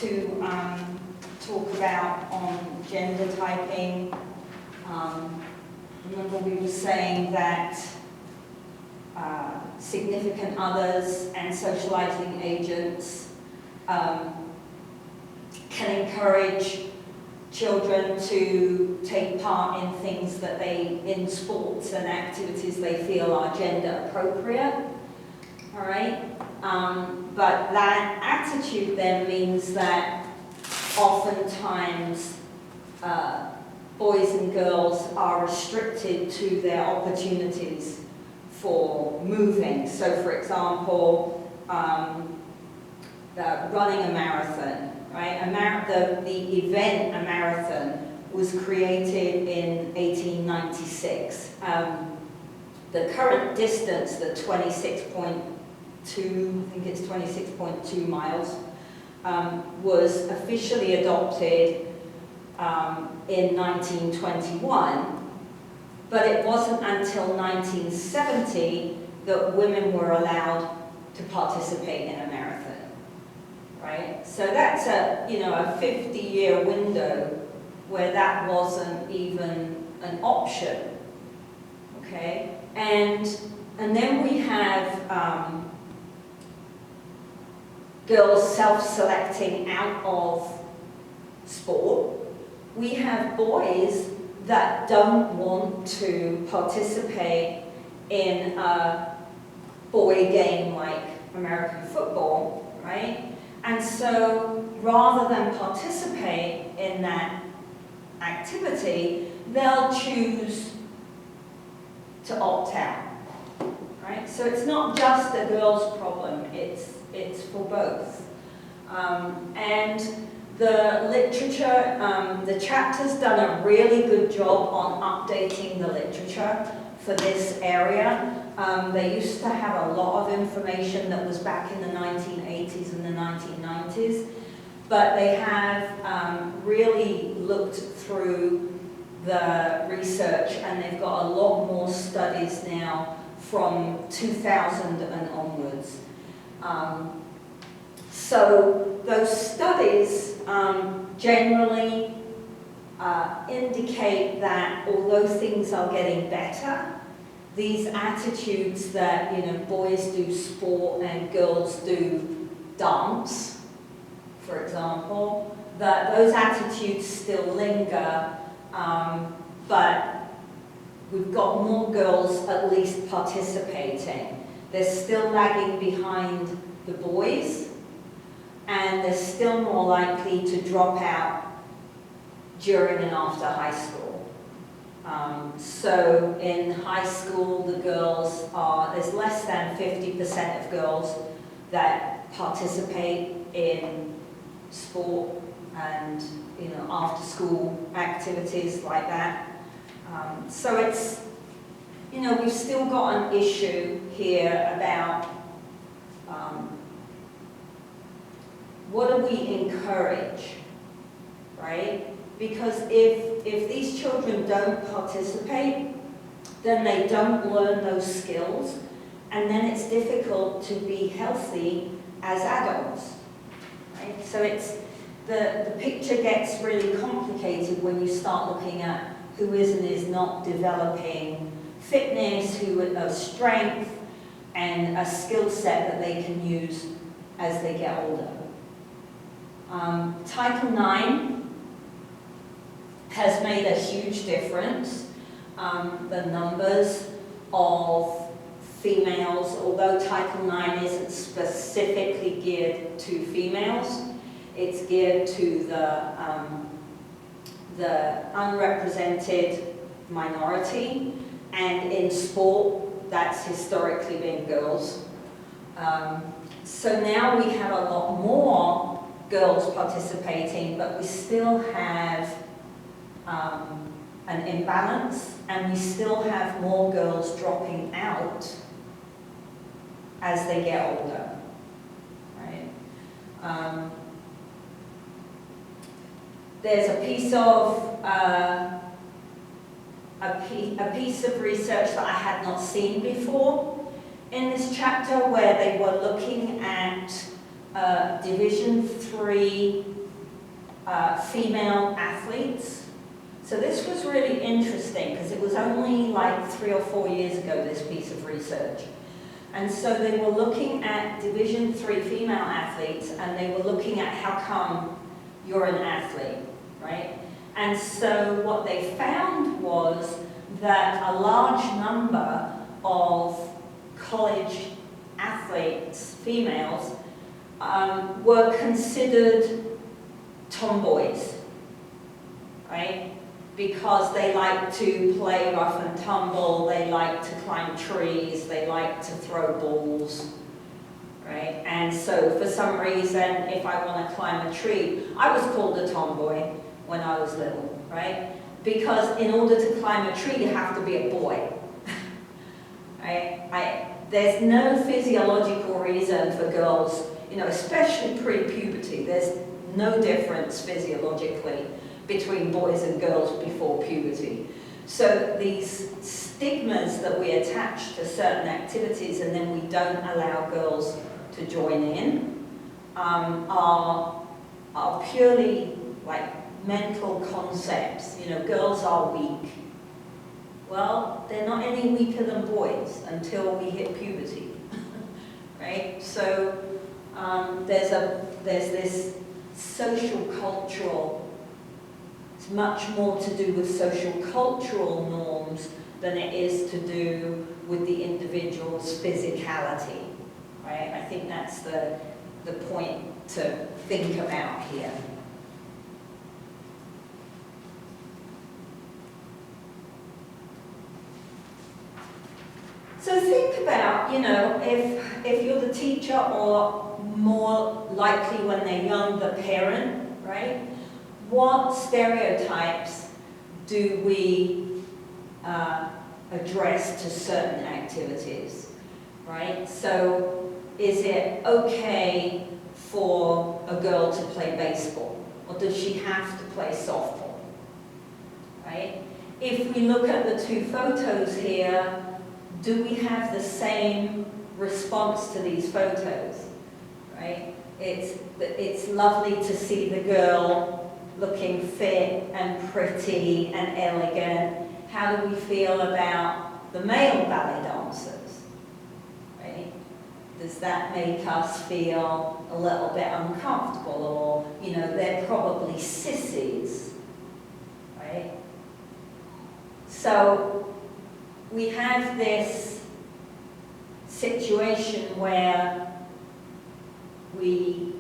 to talk about on gender typing. Remember we were saying that significant others and socializing agents can encourage children to take part in things that in sports and activities they feel are gender appropriate, all right? But that attitude then means that oftentimes boys and girls are restricted to their opportunities for moving. So for example, running a marathon. Right? The event, a marathon, was created in 1896. The current distance, the 26.2, I think it's 26.2 miles, was officially adopted in 1921, but it wasn't until 1970 that women were allowed to participate in a marathon. Right? So that's a 50-year window where that wasn't even an option. Okay? And then we have girls self-selecting out of sport. We have boys that don't want to participate in a boy game like American football, right? And so, rather than participate in that activity, they'll choose to opt out, right? So it's not just a girl's problem, it's for both. And the literature, the chapter's done a really good job on updating the literature for this area. They used to have a lot of information that was back in the 1980s and the 1990s, but they have really looked through the research and they've got a lot more studies now from 2000 and onwards. So those studies generally indicate that although things are getting better, these attitudes that boys do sport and girls do dance, for example, that those attitudes still linger, but we've got more girls at least participating. They're still lagging behind the boys, and they're still more likely to drop out during and after high school. So in high school, the girls there's less than 50% of girls that participate in sport and after school activities like that. So it's, we've still got an issue here about what do we encourage, right? Because if these children don't participate, then they don't learn those skills, and then it's difficult to be healthy as adults, right? So the picture gets really complicated when you start looking at who is and is not developing fitness, strength, and a skill set that they can use as they get older. Title IX has made a huge difference. The numbers of females, although Title IX isn't specifically geared to females, it's geared to the unrepresented minority, and in sport, that's historically been girls. So now we have a lot more girls participating, but we still have an imbalance, and we still have more girls dropping out as they get older, right? There's a piece of research that I had not seen before in this chapter, where they were looking at Division 3 female athletes. So this was really interesting because it was only like 3 or 4 years ago, this piece of research. And so they were looking at Division 3 female athletes, and they were looking at how come you're an athlete, right? And so what they found was that a large number of college athletes, females, were considered tomboys, right? Because they like to play rough and tumble, they like to climb trees, they like to throw balls, right? And so for some reason, if I want to climb a tree, I was called a tomboy when I was little, right? Because in order to climb a tree, you have to be a boy, right? There's no physiological reason for girls, you know, especially pre-puberty, there's no difference physiologically between boys and girls before puberty. So these stigmas that we attach to certain activities and then we don't allow girls to join in are purely like mental concepts. You know, girls are weak. Well, they're not any weaker than boys until we hit puberty, right? So there's this social cultural, it's much more to do with social cultural norms than it is to do with the individual's physicality, right? I think that's the point to think about here. So think about, you know, if you're the teacher or more likely when they're young, the parent, right? What stereotypes do we address to certain activities, right? So is it okay for a girl to play baseball, or does she have to play softball, right? If we look at the two photos here, do we have the same response to these photos, right? It's lovely to see the girl looking fit and pretty and elegant. How do we feel about the male ballet dancers, right? Does that make us feel a little bit uncomfortable, or, you know, they're probably sissies, right? So we have this situation where we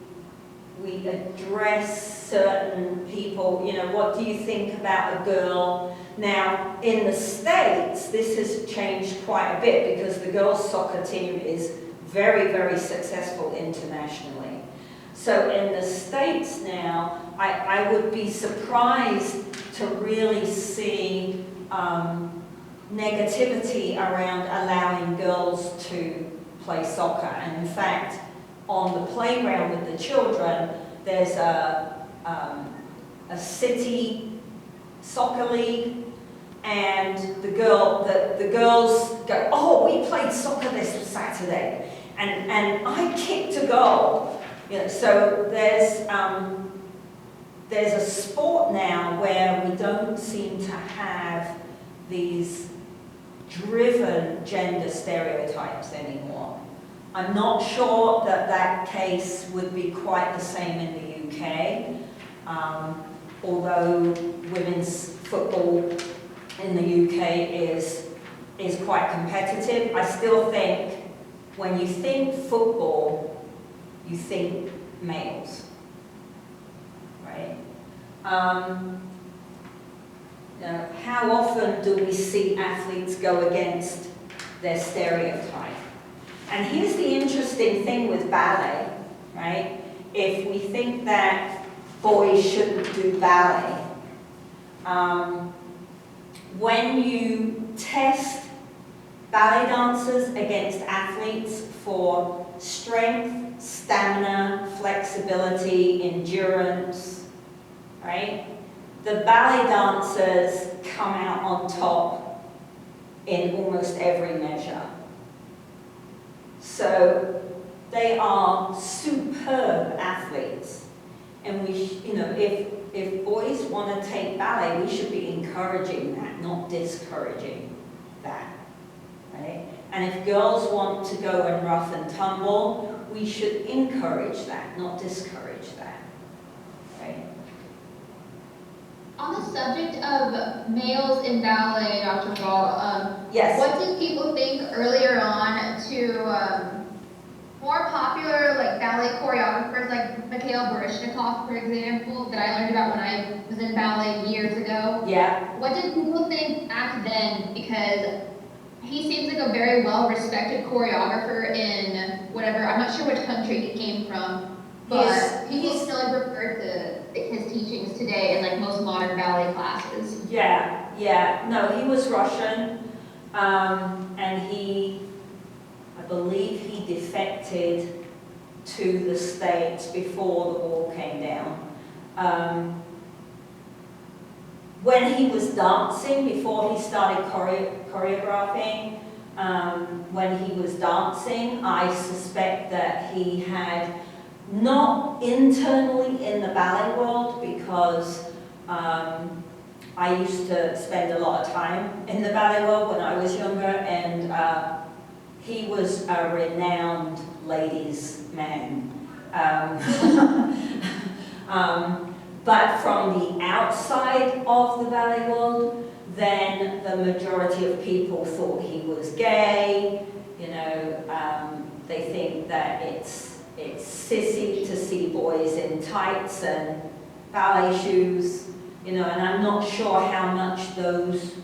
address certain people, you know, what do you think about a girl? Now, in the States, this has changed quite a bit because the girls' soccer team is very, very successful internationally. So in the States now, I would be surprised to really see negativity around allowing girls to play soccer. And in fact, on the playground with the children, there's a city soccer league, and the girls go, oh, we played soccer this Saturday, and I kicked a goal. You know, so there's a sport now where we don't seem to have these driven gender stereotypes anymore. I'm not sure that that case would be quite the same in the UK, although women's football in the UK is quite competitive. I still think when you think football, you think males, right? Now, how often do we see athletes go against their stereotype? And here's the interesting thing with ballet, right? If we think that boys shouldn't do ballet, when you test ballet dancers against athletes for strength, stamina, flexibility, endurance, right? The ballet dancers come out on top in almost every measure. So They are superb athletes. And we, if boys want to take ballet, we should be encouraging that, not discouraging that, right? And if girls want to go and rough and tumble, we should encourage that, not discourage that, right? On the subject of males in ballet, Dr. Ball, yes. What did people think earlier on to more popular like ballet choreographers like Mikhail Baryshnikov, for example, that I learned about when I was in ballet years ago? Yeah. What did people think back then? Because he seems like a very well-respected choreographer in whatever, I'm not sure which country he came from, but people still like refer to his teachings today in like most modern ballet classes. Yeah. No, he was Russian, and I believe he defected to the States before the wall came down. When he was dancing, before he started choreographing, when he was dancing, I suspect that he had, not internally in the ballet world, because I used to spend a lot of time in the ballet world when I was younger, and he was a renowned ladies' man. But from the outside of the ballet world, then the majority of people thought he was gay. They think that it's sissy to see boys in tights and ballet shoes, and I'm not sure how much those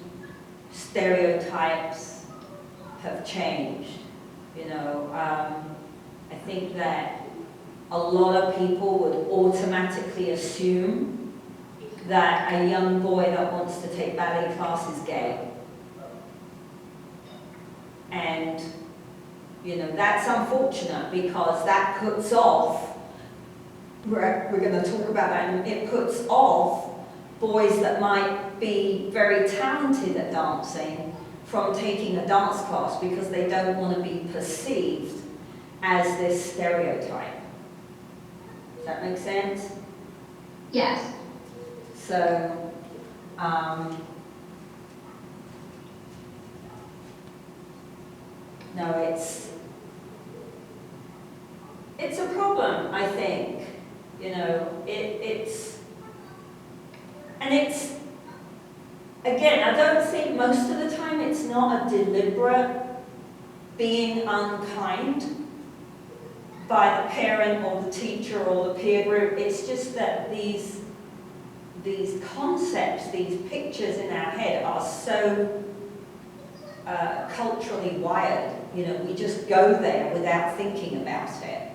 stereotypes have changed. I think that a lot of people would automatically assume that a young boy that wants to take ballet class is gay. And, that's unfortunate, because that puts off, we're going to talk about that, and it puts off boys that might be very talented at dancing from taking a dance class, because they don't want to be perceived as this stereotype. Does that make sense? Yes. So, no, it's a problem, I think. Again, I don't think most of the time it's not a deliberate being unkind by the parent or the teacher or the peer group. It's just that these concepts, these pictures in our head are so culturally wired. We just go there without thinking about it,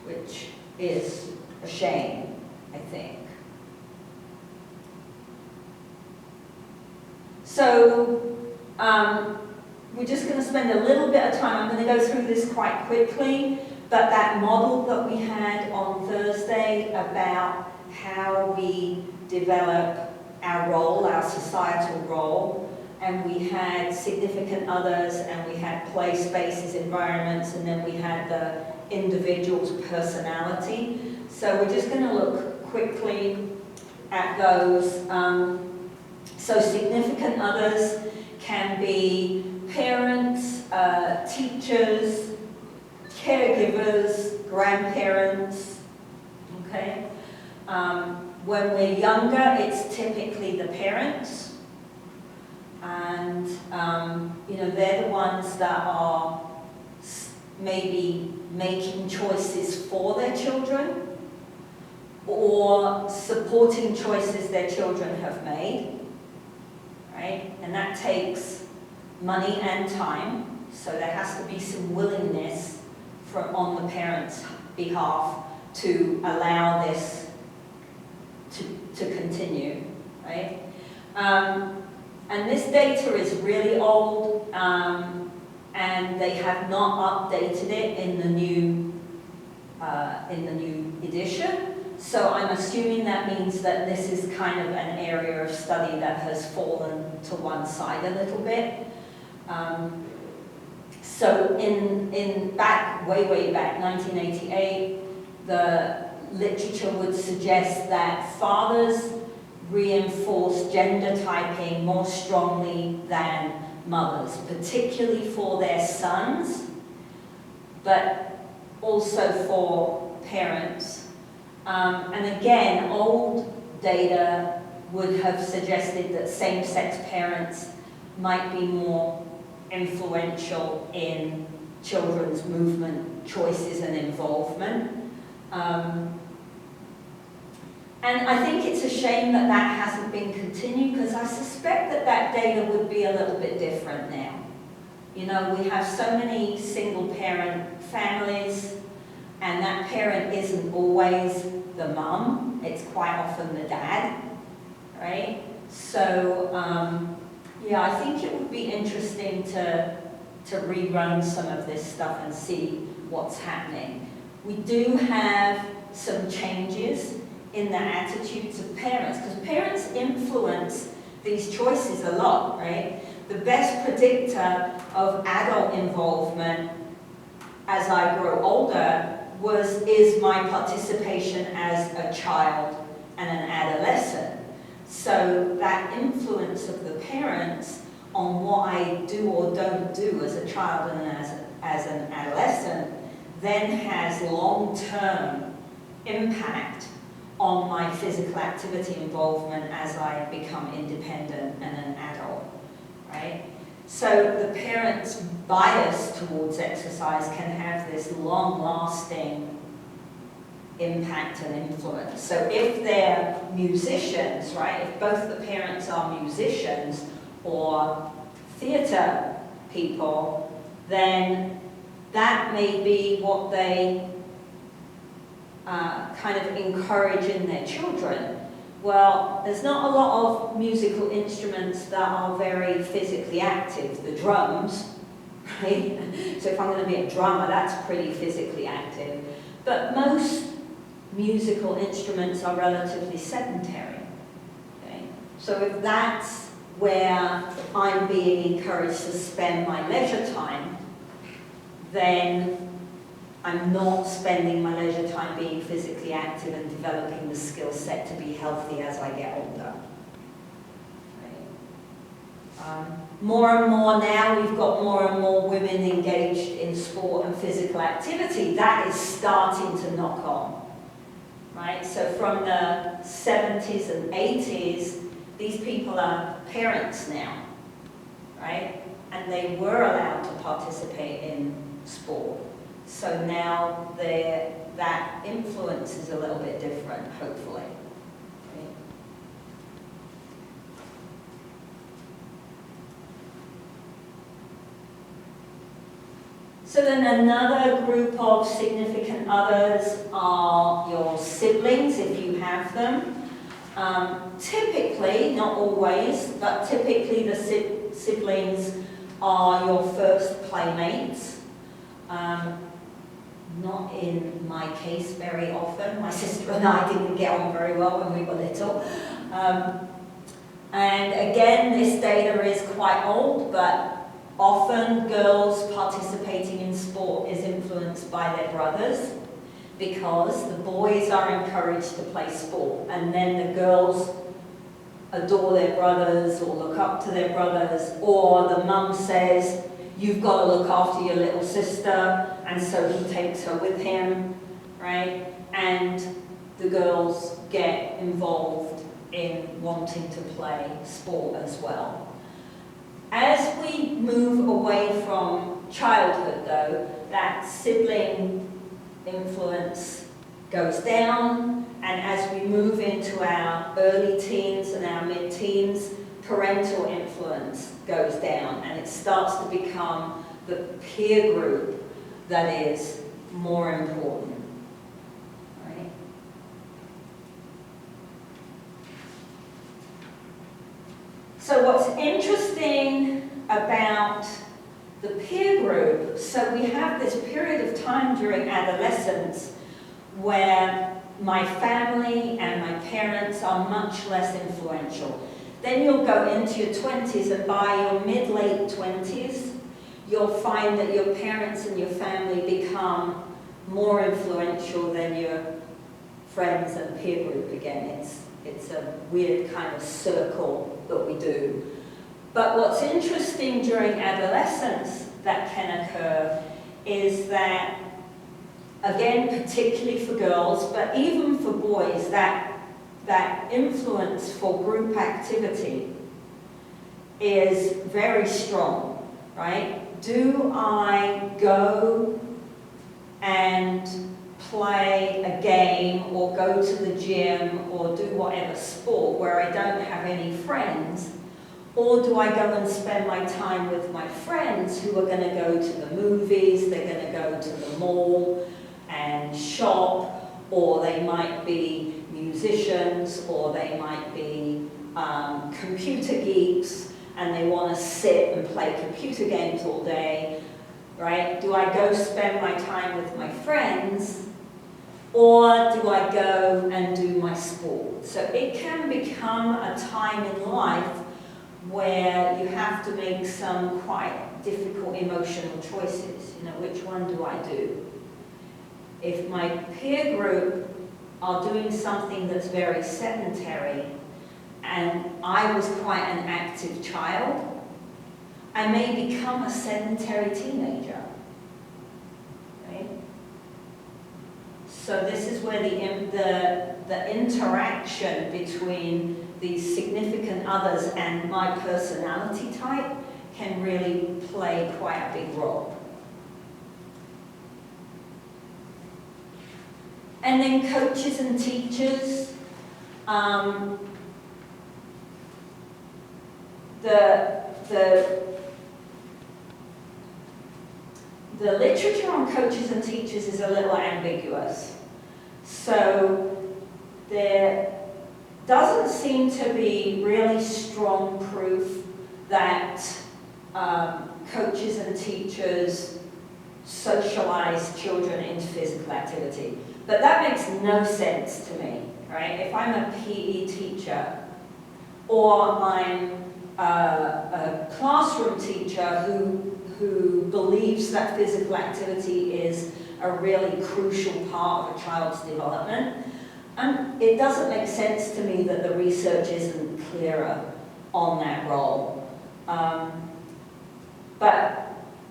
which is a shame, I think. So we're just going to spend a little bit of time. I'm going to go through this quite quickly, but that model that we had on Thursday about how we develop our role, our societal role, and we had significant others, and we had play spaces, environments, and then we had the individual's personality. So we're just going to look quickly at those. So significant others can be parents, teachers, caregivers, grandparents, okay? When we're younger, it's typically the parents, and they're the ones that are maybe making choices for their children or supporting choices their children have made, right? And that takes money and time, so there has to be some willingness on the parents' behalf to allow this to continue, right? And this data is really old, and they have not updated it in the new edition. So I'm assuming that means that this is kind of an area of study that has fallen to one side a little bit. So way back, 1988, the literature would suggest that fathers reinforce gender typing more strongly than mothers, particularly for their sons, but also for parents. And again, old data would have suggested that same-sex parents might be more influential in children's movement choices and involvement. And I think it's a shame that that hasn't been continued, because I suspect that that data would be a little bit different now. You know, we have so many single-parent families, and that parent isn't always the mum, it's quite often the dad, right? So, yeah, I think it would be interesting to rerun some of this stuff and see what's happening. We do have some changes in the attitudes of parents, because parents influence these choices a lot, right? The best predictor of adult involvement as I grow older is my participation as a child and an adolescent. So that influence of the parents on what I do or don't do as a child and as an adolescent then has long-term impact on my physical activity involvement as I become independent and an adult, right? So the parents' bias towards exercise can have this long-lasting impact and influence. So if they're musicians, right, if both the parents are musicians or theatre people, then that may be what they kind of encourage in their children. Well, there's not a lot of musical instruments that are very physically active. The drums, right? So if I'm going to be a drummer, that's pretty physically active. But most musical instruments are relatively sedentary. Okay? So if that's where I'm being encouraged to spend my leisure time, then I'm not spending my leisure time being physically active and developing the skill set to be healthy as I get older. Right? More and more now, we've got more and more women engaged in sport and physical activity. That is starting to knock on. Right? So from the 70s and 80s, these people are parents now. Right? And they were allowed to participate in sport. So now that influence is a little bit different, hopefully. Okay. So then another group of significant others are your siblings, if you have them. Typically, not always, but typically the siblings are your first playmates. Not in my case very often. My sister and I didn't get on very well when we were little. And again, this data is quite old, but often girls participating in sport is influenced by their brothers, because the boys are encouraged to play sport, and then the girls adore their brothers or look up to their brothers, or the mum says, you've got to look after your little sister, and so he takes her with him, right? And the girls get involved in wanting to play sport as well. As we move away from childhood, though, that sibling influence goes down, and as we move into our early teens and our mid-teens, parental influence goes down, and it starts to become the peer group that is more important. Right? So what's interesting about the peer group, so we have this period of time during adolescence where my family and my parents are much less influential. Then you'll go into your 20s, and by your mid-late 20s, you'll find that your parents and your family become more influential than your friends and peer group again. It's a weird kind of circle that we do. But what's interesting during adolescence that can occur is that, again, particularly for girls, but even for boys, that influence for group activity is very strong, right? Do I go and play a game or go to the gym or do whatever sport where I don't have any friends? Or do I go and spend my time with my friends who are going to go to the movies, they're going to go to the mall and shop, or they might be musicians, or they might be computer geeks, and they want to sit and play computer games all day, right? Do I go spend my time with my friends, or do I go and do my sport? So it can become a time in life where you have to make some quite difficult emotional choices. You know, which one do I do? If my peer group are doing something that's very sedentary, and I was quite an active child, I may become a sedentary teenager, right? So this is where the interaction between these significant others and my personality type can really play quite a big role. And then coaches and teachers. The literature on coaches and teachers is a little ambiguous. So there doesn't seem to be really strong proof that coaches and teachers socialize children into physical activity. But that makes no sense to me, right? If I'm a PE teacher, or I'm a classroom teacher who believes that physical activity is a really crucial part of a child's development, it doesn't make sense to me that the research isn't clearer on that role. But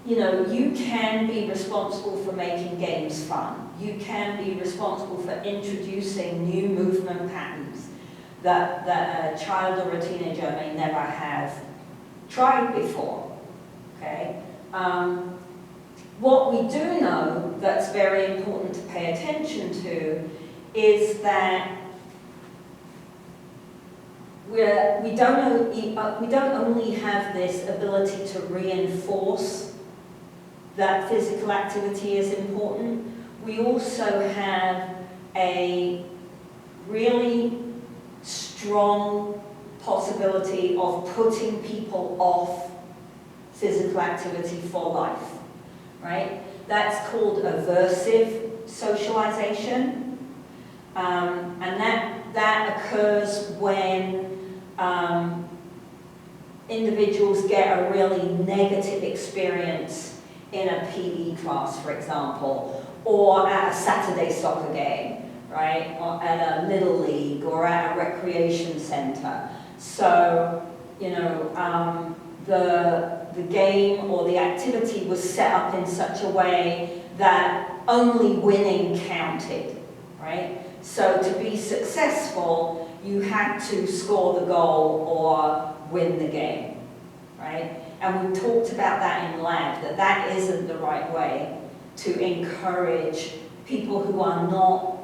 you know, you can be responsible for making games fun. You can be responsible for introducing new movement patterns that a child or a teenager may never have tried before, okay? What we do know that's very important to pay attention to is that we don't only have this ability to reinforce that physical activity is important, we also have a really strong possibility of putting people off physical activity for life, right? That's called aversive socialization, and that occurs when individuals get a really negative experience in a PE class, for example, or at a Saturday soccer game, right? Or at a little league, or at a recreation center. So, you know, the game or the activity was set up in such a way that only winning counted, right? So to be successful, you had to score the goal or win the game, right? And we talked about that in lab, that isn't the right way to encourage people who are not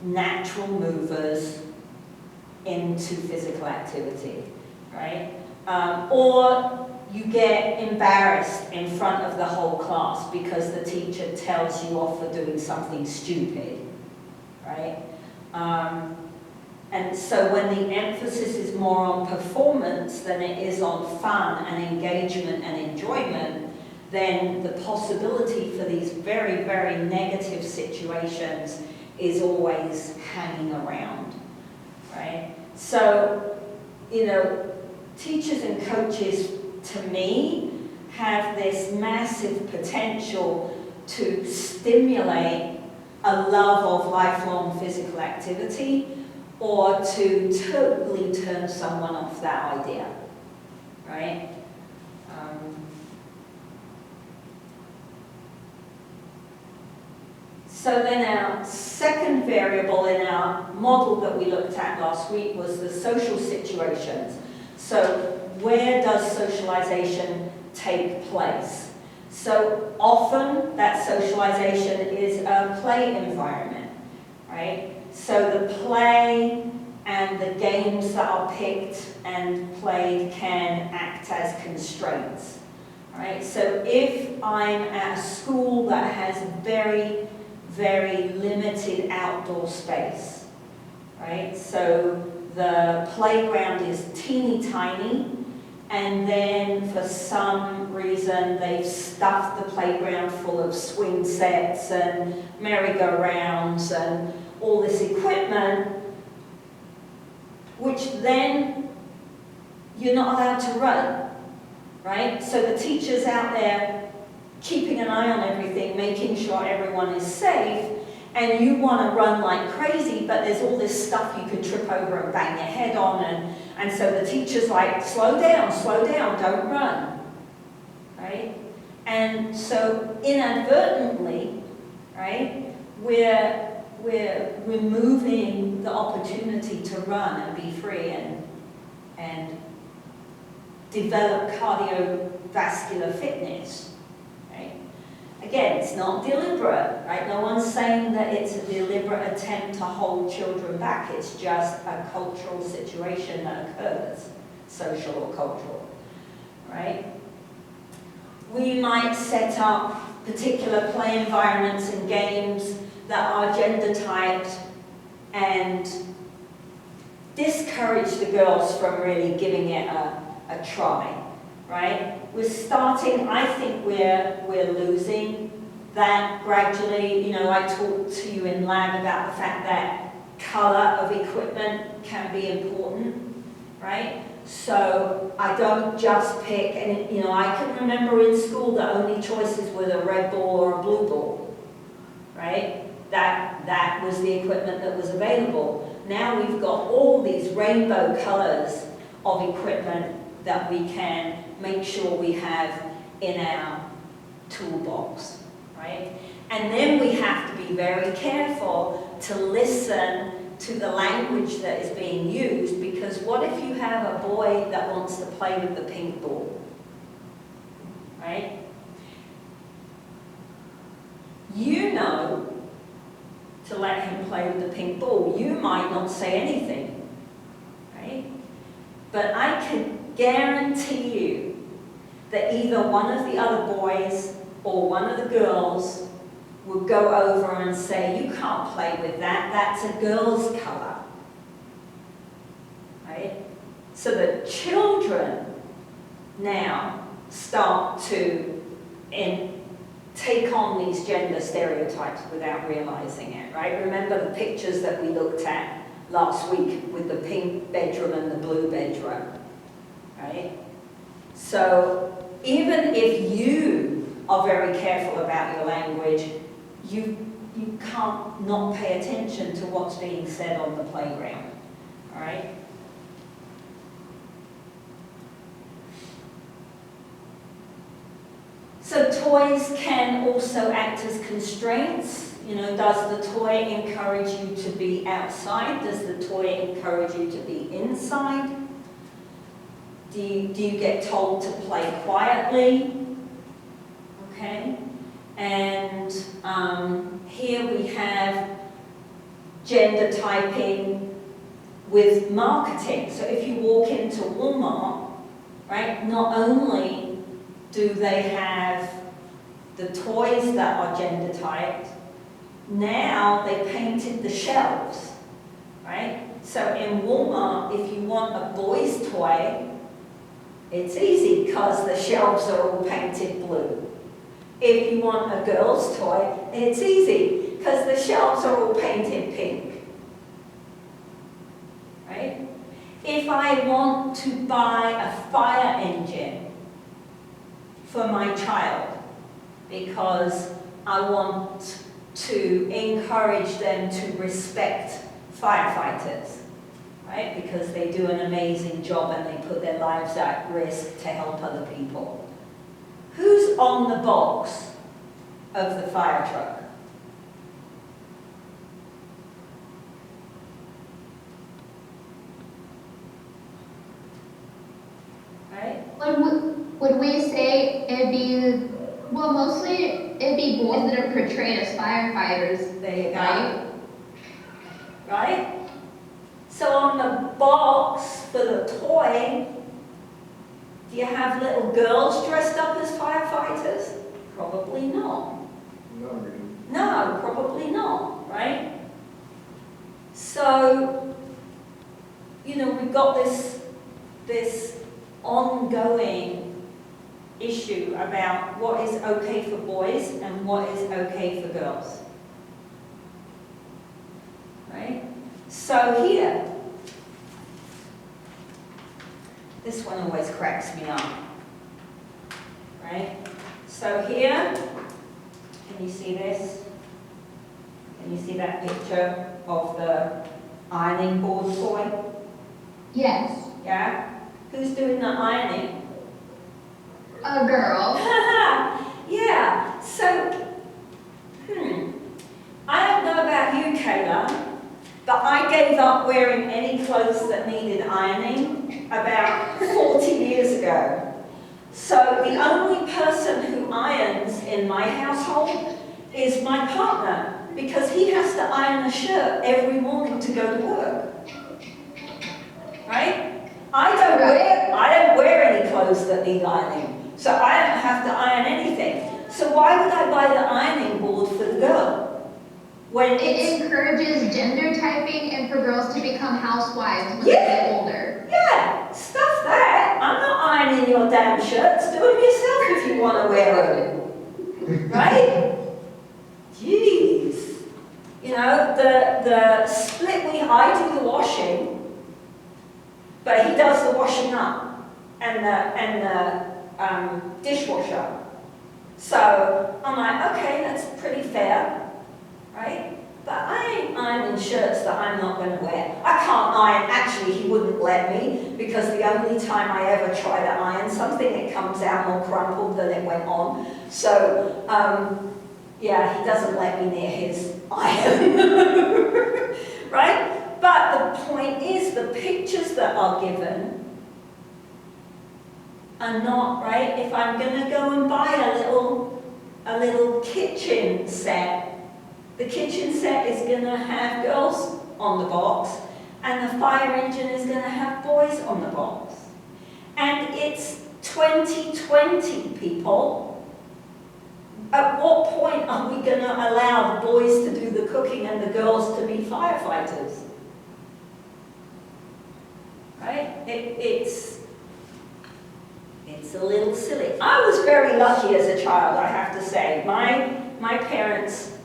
natural movers into physical activity, right? Or you get embarrassed in front of the whole class because the teacher tells you off for doing something stupid, right? And so when the emphasis is more on performance than it is on fun and engagement and enjoyment, then the possibility for these very, very negative situations is always hanging around, right? So, you know, teachers and coaches, to me, have this massive potential to stimulate a love of lifelong physical activity, or to totally turn someone off that idea, right? So then our second variable in our model that we looked at last week was the social situations. So where does socialization take place? So often that socialization is a play environment, right? So the play and the games that are picked and played can act as constraints, right? So if I'm at a school that has very limited outdoor space, right? So the playground is teeny tiny, and then for some reason they've stuffed the playground full of swing sets and merry-go-rounds and all this equipment, which then you're not allowed to run, right? So the teacher's out there keeping an eye on everything, making sure everyone is safe, and you want to run like crazy, but there's all this stuff you could trip over and bang your head on, and so the teacher's like, slow down, don't run, right? And so inadvertently, right, we're removing the opportunity to run and be free and develop cardiovascular fitness. Again, it's not deliberate, right? No one's saying that it's a deliberate attempt to hold children back. It's just a cultural situation that occurs, social or cultural, right? We might set up particular play environments and games that are gender typed and discourage the girls from really giving it a try, right? We're starting, I think we're losing that gradually. You know, I talked to you in lab about the fact that color of equipment can be important, right? So I don't just pick, and you know, I can remember in school the only choices were the red ball or a blue ball, right? That was the equipment that was available. Now we've got all these rainbow colors of equipment that we can make sure we have in our toolbox, right? And then we have to be very careful to listen to the language that is being used, because what if you have a boy that wants to play with the pink ball, right? You know to let him play with the pink ball. You might not say anything, right? But I can guarantee you that either one of the other boys or one of the girls would go over and say, you can't play with that, that's a girl's color, right? So the children now start to take on these gender stereotypes without realizing it, right? Remember the pictures that we looked at last week with the pink bedroom and the blue bedroom, right? So even if you are very careful about your language, you can't not pay attention to what's being said on the playground, all right? So toys can also act as constraints. You know, does the toy encourage you to be outside? Does the toy encourage you to be inside? Do you get told to play quietly? Okay. And here we have gender typing with marketing. So if you walk into Walmart, right, not only do they have the toys that are gender typed, now they painted the shelves, right? So in Walmart, if you want a boy's toy, it's easy because the shelves are all painted blue. If you want a girl's toy, it's easy because the shelves are all painted pink, right? If I want to buy a fire engine, for my child because I want to encourage them to respect firefighters, right? Because they do an amazing job and they put their lives at risk to help other people. Who's on the box of the fire truck? Right? Would we say it'd be, well, mostly it'd be boys that are portrayed as firefighters. There you go. Right? Right? So on the box for the toy, do you have little girls dressed up as firefighters? Probably not. No, probably not, right? So, you know, we've got this ongoing issue about what is okay for boys and what is okay for girls. Right? So here, this one always cracks me up. Right? So here, can you see this? Can you see that picture of the ironing board toy? Yes. Yeah? Who's doing the ironing? A girl. Yeah, so, I don't know about you, Kayla, but I gave up wearing any clothes that needed ironing about 40 years ago. So the only person who irons in my household is my partner, because he has to iron a shirt every morning to go to work. Right? I don't wear any clothes that need ironing, so I don't have to iron anything. So why would I buy the ironing board for the girl? When It encourages gender typing and for girls to become housewives when they get older. Yeah, stuff that. I'm not ironing your damn shirts. Do them yourself if you want to wear them. Right? Jeez. You know, the split I do the washing, but he does the washing up and the dishwasher. So I'm like, okay, that's pretty fair, right? But I ain't ironing shirts that I'm not going to wear. I can't iron. Actually, he wouldn't let me, because the only time I ever try to iron something, it comes out more crumpled than it went on. So, yeah, he doesn't let me near his iron. Right? But the point is, the pictures that are given are not, right? If I'm going to go and buy a little kitchen set, the kitchen set is going to have girls on the box, and the fire engine is going to have boys on the box. And it's 2020, people. At what point are we going to allow the boys to do the cooking and the girls to be firefighters? Right? It's a little silly. I was very lucky as a child, I have to say. My parents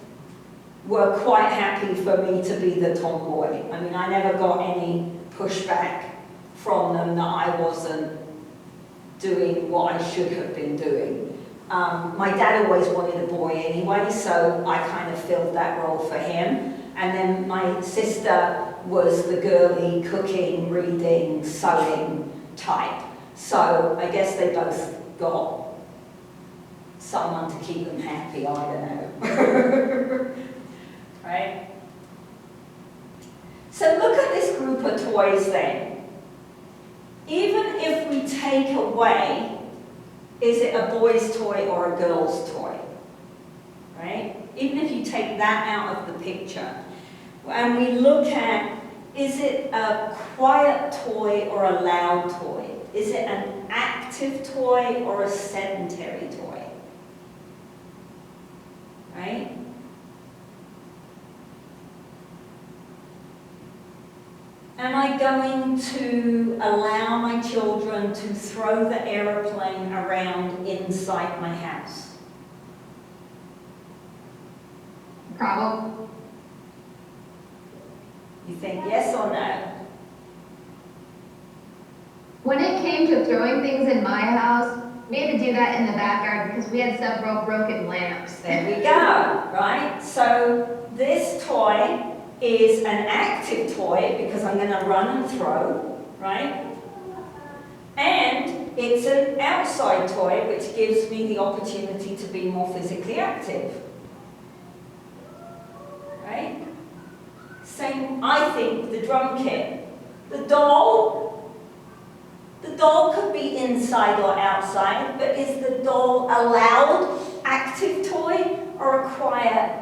were quite happy for me to be the tomboy. I mean, I never got any pushback from them that I wasn't doing what I should have been doing. My dad always wanted a boy anyway, so I kind of filled that role for him. And then my sister was the girly cooking, reading, sewing type. So I guess they both got someone to keep them happy, I don't know. Right? So look at this group of toys then. Even if we take away, is it a boy's toy or a girl's toy? Right? Even if you take that out of the picture, and we look at, is it a quiet toy or a loud toy? Is it an active toy or a sedentary toy? Right? Am I going to allow my children to throw the aeroplane around inside my house? Probably. You think yes or no? When it came to throwing things in my house, We had to do that in the backyard because we had several broken lamps. There we go, right? So this toy is an active toy because I'm going to run and throw, right? And it's an outside toy which gives me the opportunity to be more physically active, right? Same, I think, the drum kit. The doll could be inside or outside, but is the doll a loud, active toy or a quiet,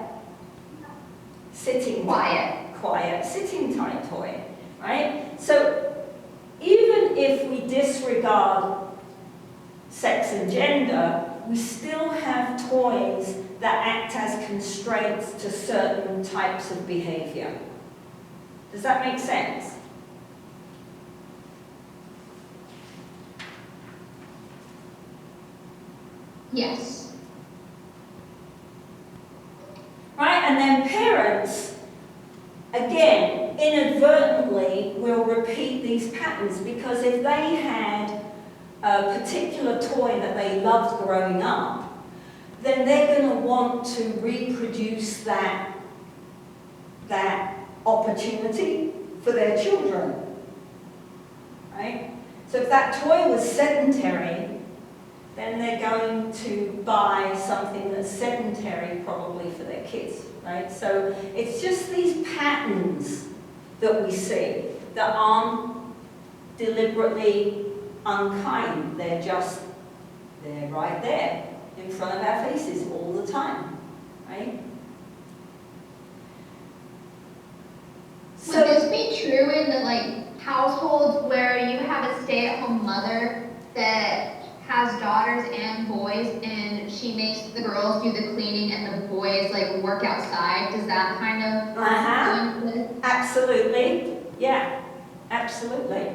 sitting, quiet sitting type toy, right? So even if we disregard sex and gender, we still have toys that act as constraints to certain types of behavior. Does that make sense? Yes. Right, and then parents, again, inadvertently will repeat these patterns because if they had a particular toy that they loved growing up, then they're going to want to reproduce that opportunity for their children, right? So if that toy was sedentary, then they're going to buy something that's sedentary probably for their kids, right? So it's just these patterns that we see that aren't deliberately unkind. They're right there in front of our faces all the time, right? Would this be true in the households where you have a stay-at-home mother that has daughters and boys, and she makes the girls do the cleaning and the boys work outside? Does that kind of go into this? Absolutely, yeah, absolutely.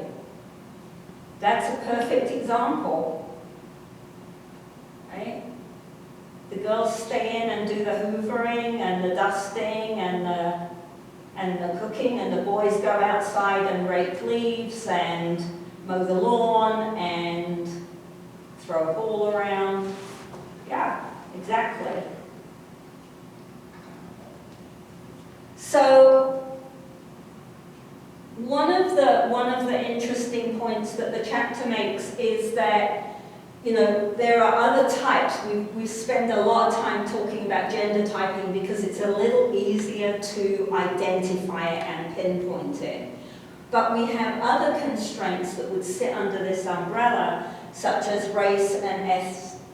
That's a perfect example, right? The girls stay in and do the hoovering and the dusting and the cooking, and the boys go outside and rake leaves and mow the lawn and throw a ball around. Yeah, exactly. So one of the interesting points that the chapter makes is that, you know, there are other types. We spend a lot of time talking about gender typing because it's a little easier to identify it and pinpoint it. But we have other constraints that would sit under this umbrella, such as race and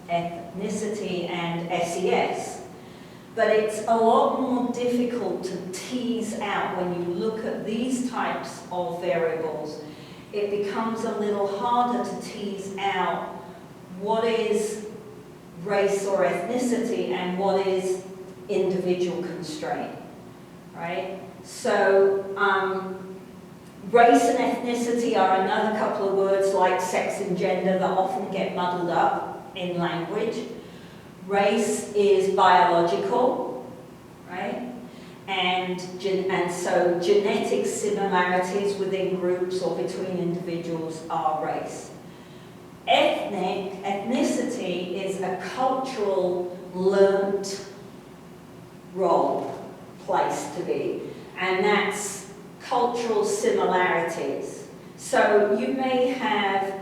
ethnicity and SES. But it's a lot more difficult to tease out when you look at these types of variables. It becomes a little harder to tease out what is race or ethnicity and what is individual constraint, right? So race and ethnicity are another couple of words like sex and gender that often get muddled up in language. Race is biological, right? And so genetic similarities within groups or between individuals are race. Ethnicity is a cultural, learnt role, place to be, and that's cultural similarities. So you may have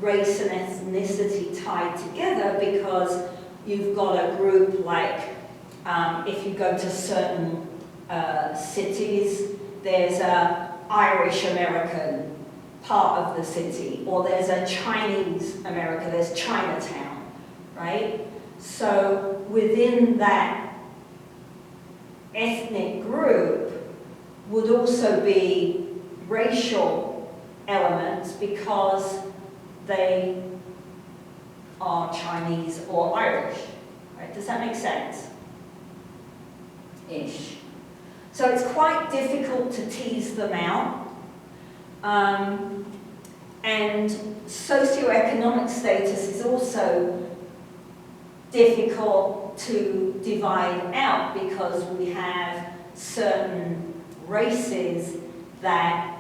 race and ethnicity tied together because you've got a group like, if you go to certain cities, there's a Irish American part of the city, or there's a Chinese America, there's Chinatown, right? So within that ethnic group would also be racial elements because they are Chinese or Irish, right? Does that make sense? Ish. So it's quite difficult to tease them out. And socioeconomic status is also difficult to divide out because we have certain races that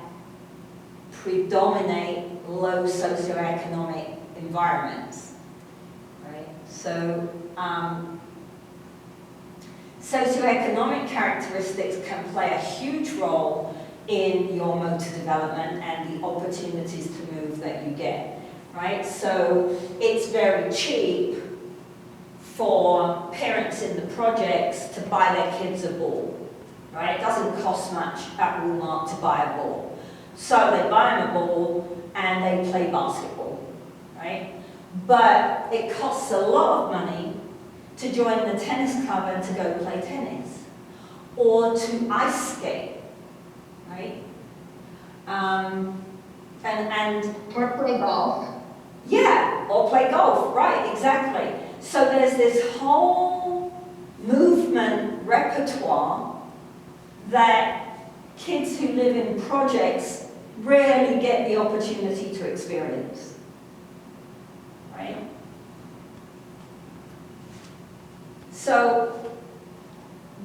predominate low socioeconomic environments. So socioeconomic characteristics can play a huge role in your motor development and the opportunities to move that you get, right? So it's very cheap for parents in the projects to buy their kids a ball, right? It doesn't cost much at Walmart to buy a ball. So they buy them a ball and they play basketball, right? But it costs a lot of money to join the tennis club and to go play tennis, or to ice skate, right? Or play golf. Yeah, or play golf, right, exactly. So there's this whole movement repertoire that kids who live in projects rarely get the opportunity to experience, right? So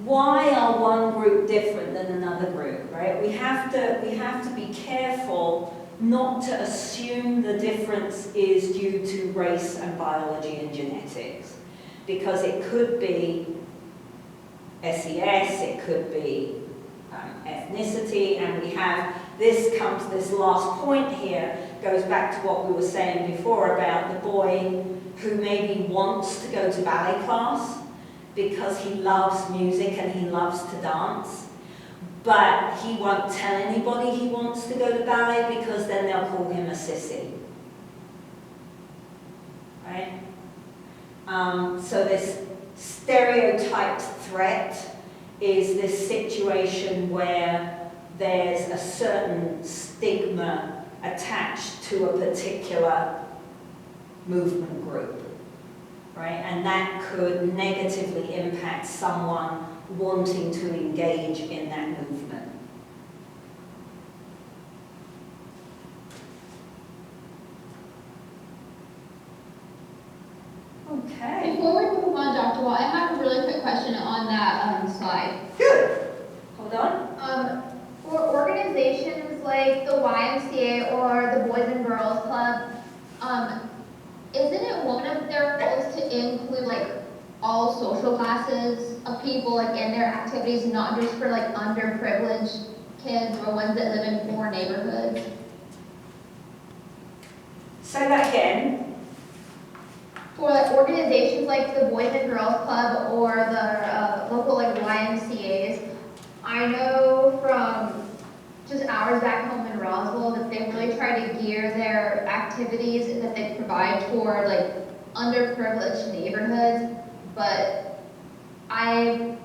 why are one group different than another group, right? We have to be careful not to assume the difference is due to race and biology and genetics, because it could be SES, it could be ethnicity, and we have this last point here goes back to what we were saying before about the boy who maybe wants to go to ballet class because he loves music and he loves to dance, but he won't tell anybody he wants to go to ballet because then they'll call him a sissy, right? So this stereotyped threat is this situation where there's a certain stigma attached to a particular movement group, right? And that could negatively impact someone wanting to engage in that movement. Okay. Before we move on, Dr. Wall, I have a really quick question on that slide. Good. Hold on. For organizations like the YMCA or the Boys and Girls Club, isn't it one of their goals to include like all social classes of people like in their activities, not just for like underprivileged kids or ones that live in poor neighborhoods? Say that again. For like organizations like the Boys and Girls Club or the local like YMCA's, I know from just hours back home in Roswell that they really try to gear their activities that they provide toward like underprivileged neighborhoods, but I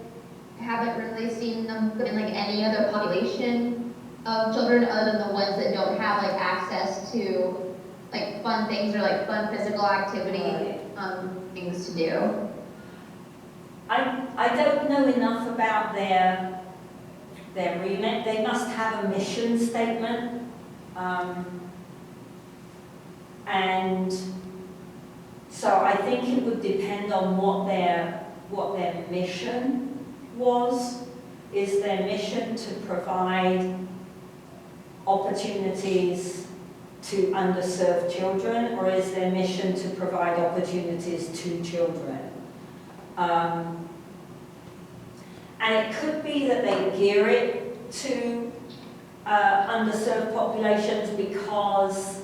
haven't really seen them put in like any other population of children other than the ones that don't have like access to like fun things or like fun physical activity things to do. I don't know enough about their remit. They must have a mission statement, and so I think it would depend on what their mission was. Is their mission to provide opportunities to underserved children, or is their mission to provide opportunities to children? And it could be that they gear it to underserved populations because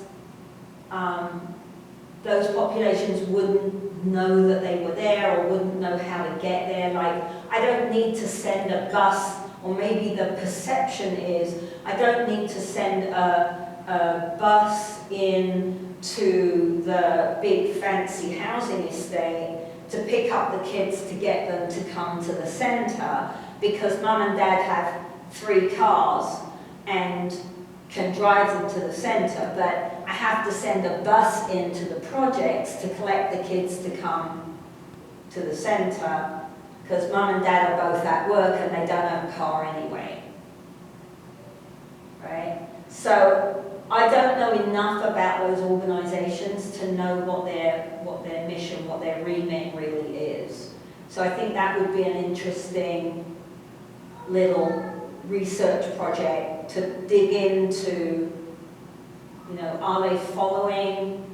those populations wouldn't know that they were there or wouldn't know how to get there. Like, I don't need to send a bus, or maybe the perception is, I don't need to send a bus in to the big fancy housing estate to pick up the kids to get them to come to the center, because mum and dad have 3 cars and can drive them to the center, but I have to send a bus into the projects to collect the kids to come to the center, because mum and dad are both at work and they don't have a car anyway, right? So I don't know enough about those organizations to know what their mission, what their remit really is. So I think that would be an interesting little research project to dig into, you know, are they following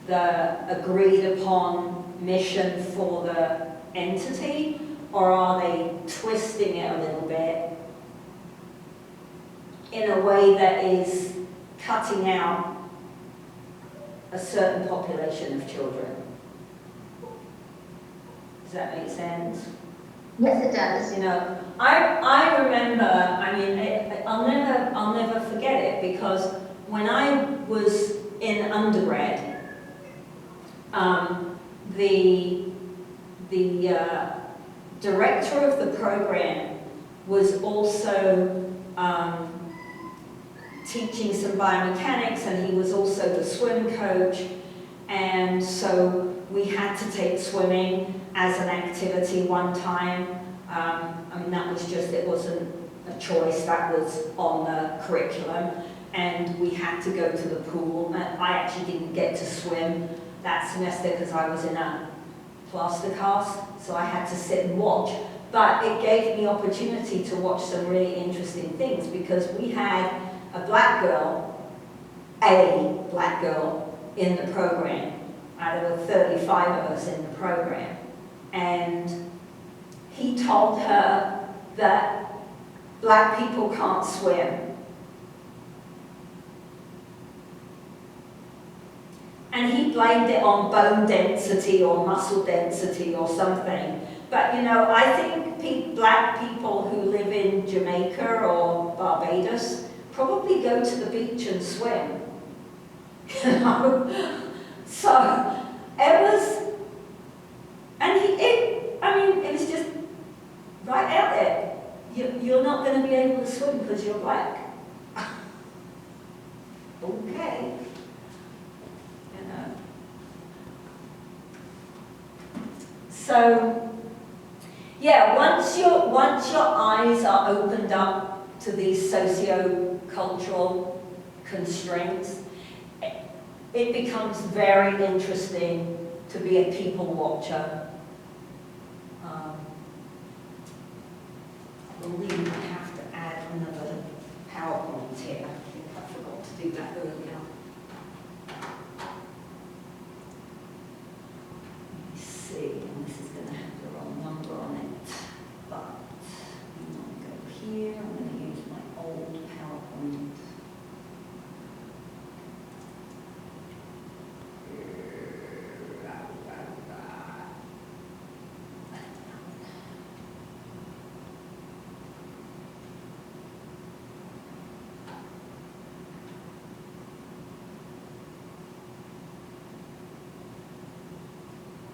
the agreed upon mission for the entity, or are they twisting it a little bit in a way that is cutting out a certain population of children? Does that make sense? Yes, it does. You know, I remember, I mean, I'll never forget it, because when I was in undergrad, the director of the program was also teaching some biomechanics, and he was also the swim coach, and so we had to take swimming as an activity one time. I mean, that was just, it wasn't a choice, that was on the curriculum, and we had to go to the pool. I actually didn't get to swim that semester because I was in a plaster cast, so I had to sit and watch. But it gave me opportunity to watch some really interesting things, because we had a black girl in the program. There were 35 of us in the program. And he told her that black people can't swim. And he blamed it on bone density or muscle density or something. But you know, I think black people who live in Jamaica or Barbados probably go to the beach and swim. You know? So it was, and it was just right out there. You're not going to be able to swim because you're black. Okay. You know. So, yeah, once your eyes are opened up to these socio-cultural constraints, it becomes very interesting to be a people watcher. I believe I have to add another PowerPoint here. I think I forgot to do that earlier. Let me see, and this is going to have the wrong number on it. But I'm going to go here. I'm going to use my old PowerPoint.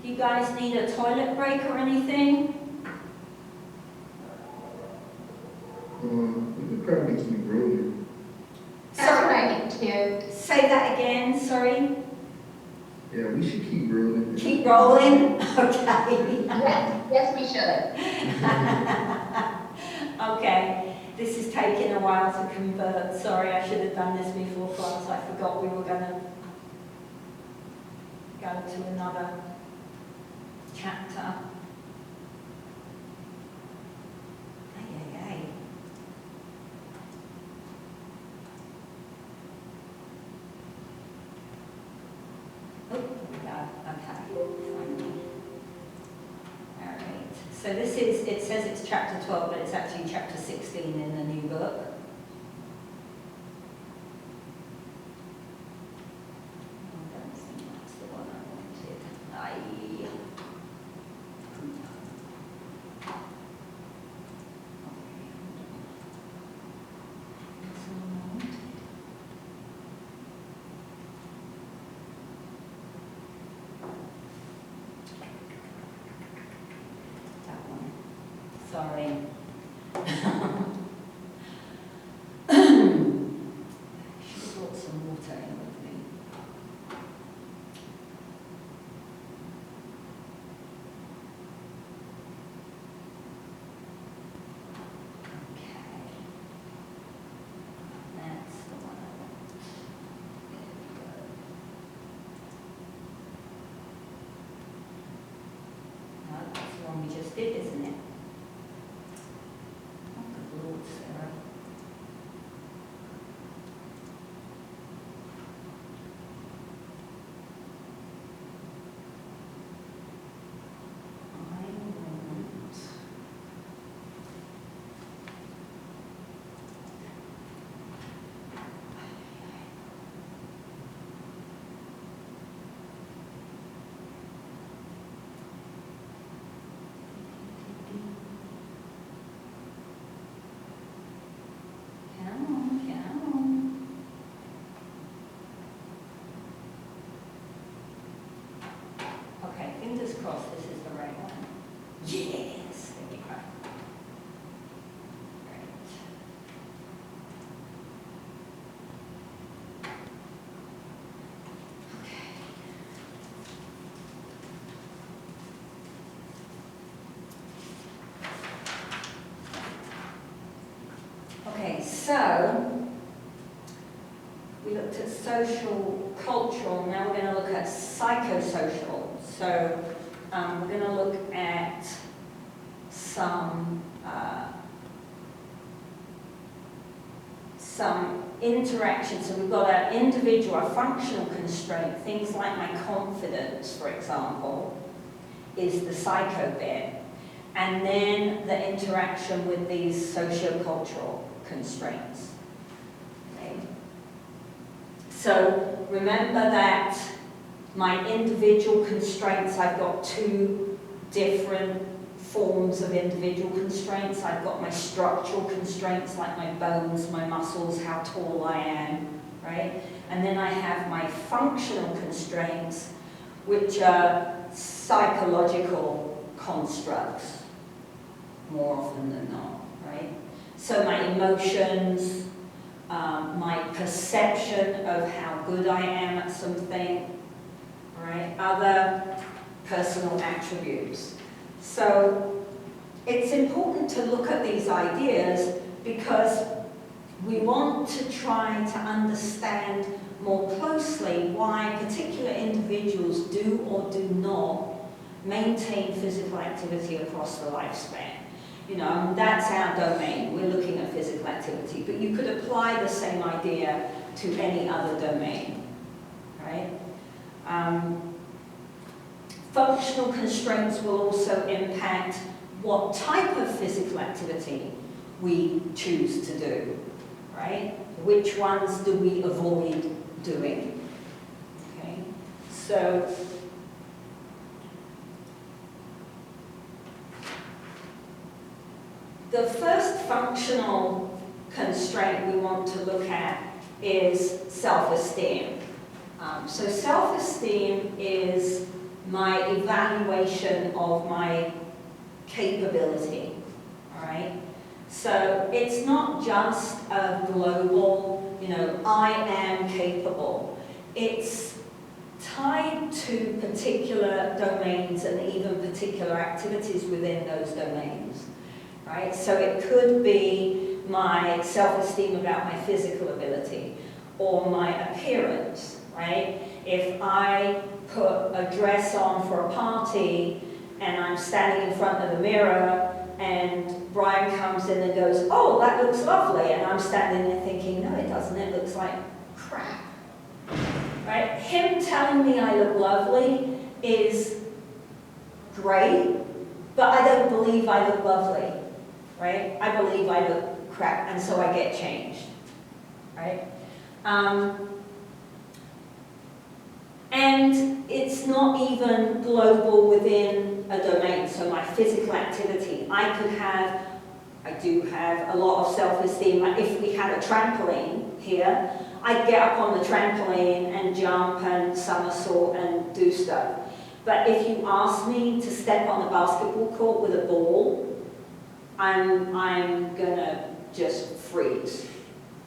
You guys need a toilet break or anything? We could probably keep rolling. That's what I get to. Say that again, sorry. Yeah, we should keep rolling. Keep rolling? Okay. Yes, we should. Okay, this is taking a while to convert. Sorry, I should have done this before class. I forgot we were going to go to another chapter. Ay. Oh, there we go. Okay, finally. All right. So this is, it says it's chapter 12, but it's actually chapter 16 in the new book. I don't think that's the one I wanted. That one. Sorry. Should have brought some water in with me. Okay. That's the one I want. There we go. No, that's the one we just did, isn't it? Oh, good Lord, Sarah. so we looked at social, cultural, now we're going to look at psychosocial. So we're going to look at some interactions. So we've got our individual, our functional constraint, things like my confidence, for example, is the psycho bit. And then the interaction with these socio-cultural constraints. Okay. So remember that my individual constraints, I've got two different forms of individual constraints. I've got my structural constraints, like my bones, my muscles, how tall I am, right? And then I have my functional constraints, which are psychological constructs, more often than not, right? So my emotions, my perception of how good I am at something, right? Other personal attributes. So it's important to look at these ideas because we want to try to understand more closely why particular individuals do or do not maintain physical activity across the lifespan. You know, that's our domain. We're looking at physical activity, but you could apply the same idea to any other domain, right? Functional constraints will also impact what type of physical activity we choose to do, right? Which ones do we avoid doing, okay? So, the first functional constraint we want to look at is self-esteem. So self-esteem is my evaluation of my capability, all right? So it's not just a global, you know, I am capable. It's tied to particular domains and even particular activities within those domains, right? So it could be my self-esteem about my physical ability or my appearance, right? If I put a dress on for a party and I'm standing in front of the mirror and Brian comes in and goes, oh, that looks lovely, and I'm standing there thinking, no, it doesn't, it looks like crap, right? Him telling me I look lovely is great, but I don't believe I look lovely, right? I believe I look crap, and so I get changed, right? And it's not even global within a domain. So my physical activity, I do have a lot of self-esteem. Like if we had a trampoline here, I'd get up on the trampoline and jump and somersault and do stuff. But if you ask me to step on the basketball court with a ball, I'm gonna just freeze,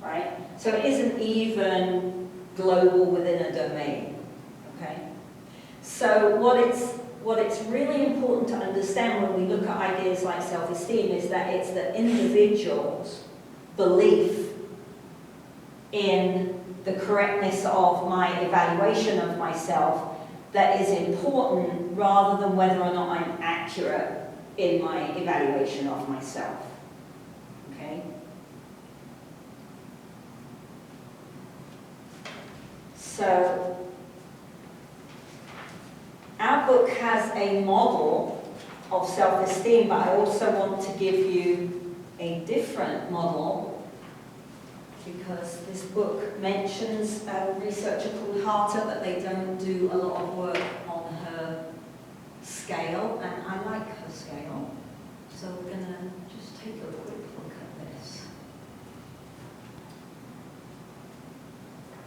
right? So it isn't even global within a domain. Okay, so what it's really important to understand when we look at ideas like self-esteem is that it's the individual's belief in the correctness of my evaluation of myself that is important rather than whether or not I'm accurate in my evaluation of myself. Okay? So, our book has a model of self-esteem, but I also want to give you a different model because this book mentions a researcher called Harter, but they don't do a lot of work on her scale, and I like her scale. So we're going to just take a quick look at this.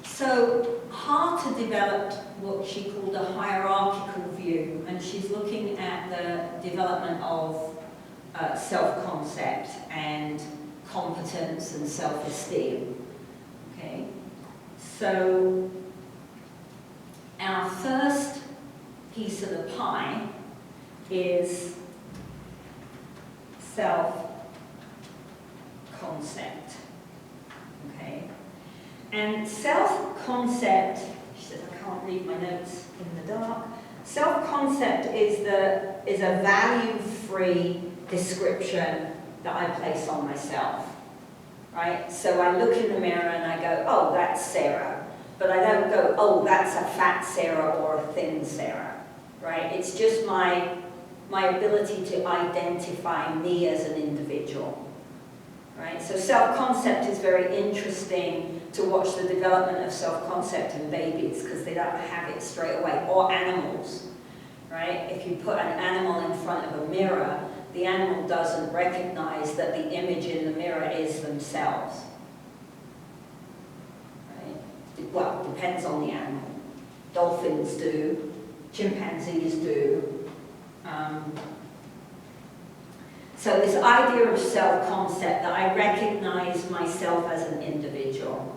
So Harter developed what she called a hierarchical view, and she's looking at the development of self-concept and competence and self-esteem. Okay, so our first piece of the pie is self-concept. And self-concept, she says I can't read my notes in the dark. Self-concept is a value-free description that I place on myself, right? So I look in the mirror and I go, oh, that's Sarah. But I don't go, oh, that's a fat Sarah or a thin Sarah, right? It's just my ability to identify me as an individual, right? So self-concept is very interesting to watch the development of self-concept in babies because they don't have it straight away, or animals, right? If you put an animal in front of a mirror, the animal doesn't recognize that the image in the mirror is themselves, right? Well, it depends on the animal. Dolphins do, chimpanzees do. So this idea of self-concept, that I recognize myself as an individual,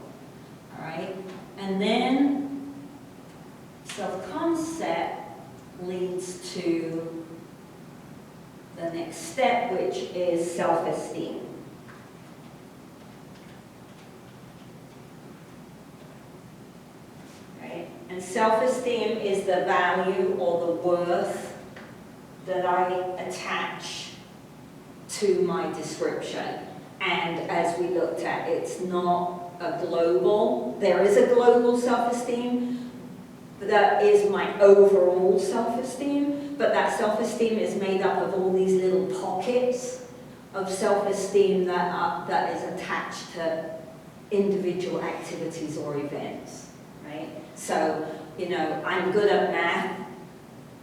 all right? And then self-concept leads to the next step, which is self-esteem. Right? And self-esteem is the value or the worth that I attach to my description. And as we looked at, it's not a global, there is a global self-esteem, that is my overall self-esteem, but that self-esteem is made up of all these little pockets of self-esteem that is attached to individual activities or events, right? So, you know, I'm good at math,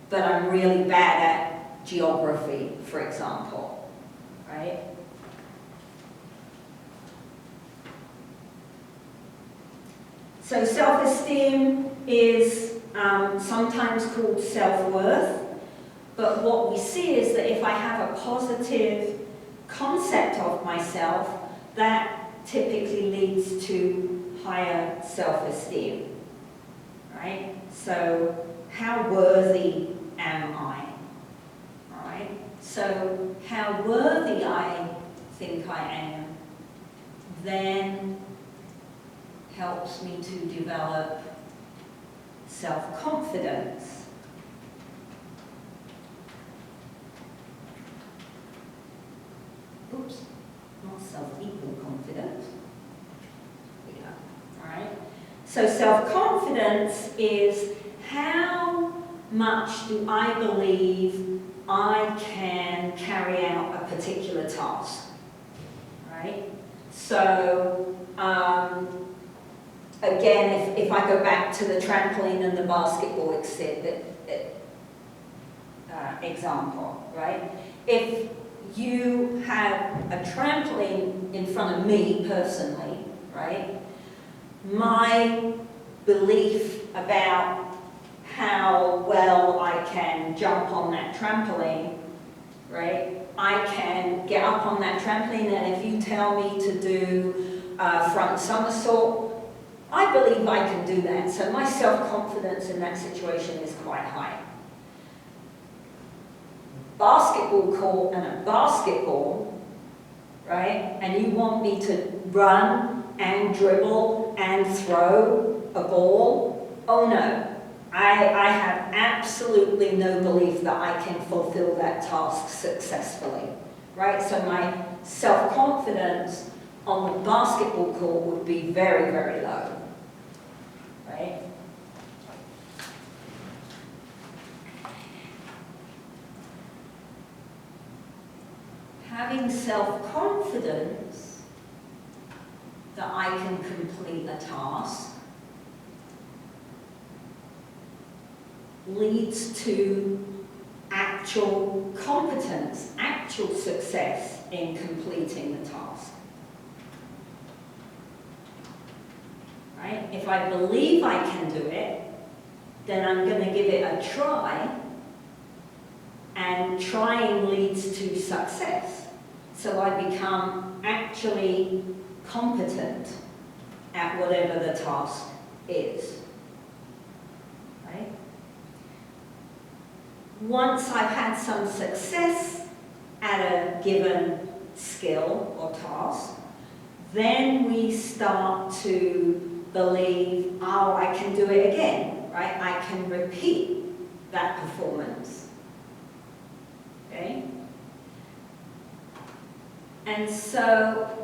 but I'm really bad at geography, for example, right? So self-esteem is sometimes called self-worth, but what we see is that if I have a positive concept of myself, that typically leads to higher self-esteem, right? So how worthy am I? All right? So how worthy I think I am then helps me to develop self-confidence. Oops, not self-equal confidence. Yeah, all right. So self-confidence is how much do I believe I can carry out a particular task, right? So, again, if I go back to the trampoline and the basketball example, right? If you have a trampoline in front of me personally, right? My belief about how well I can jump on that trampoline, right? I can get up on that trampoline, and if you tell me to do a front somersault, I believe I can do that. So my self-confidence in that situation is quite high. Basketball court and a basketball, right? And you want me to run and dribble and throw a ball? Oh no. I have absolutely no belief that I can fulfill that task successfully, right? So my self-confidence on the basketball court would be very, very low, right? Having self-confidence that I can complete a task leads to actual competence, actual success in completing the task. Right? If I believe I can do it, then I'm going to give it a try, and trying leads to success. So I become actually competent at whatever the task is. Right? Once I've had some success at a given skill or task, then we start to believe, oh, I can do it again, right? I can repeat that performance, okay? And so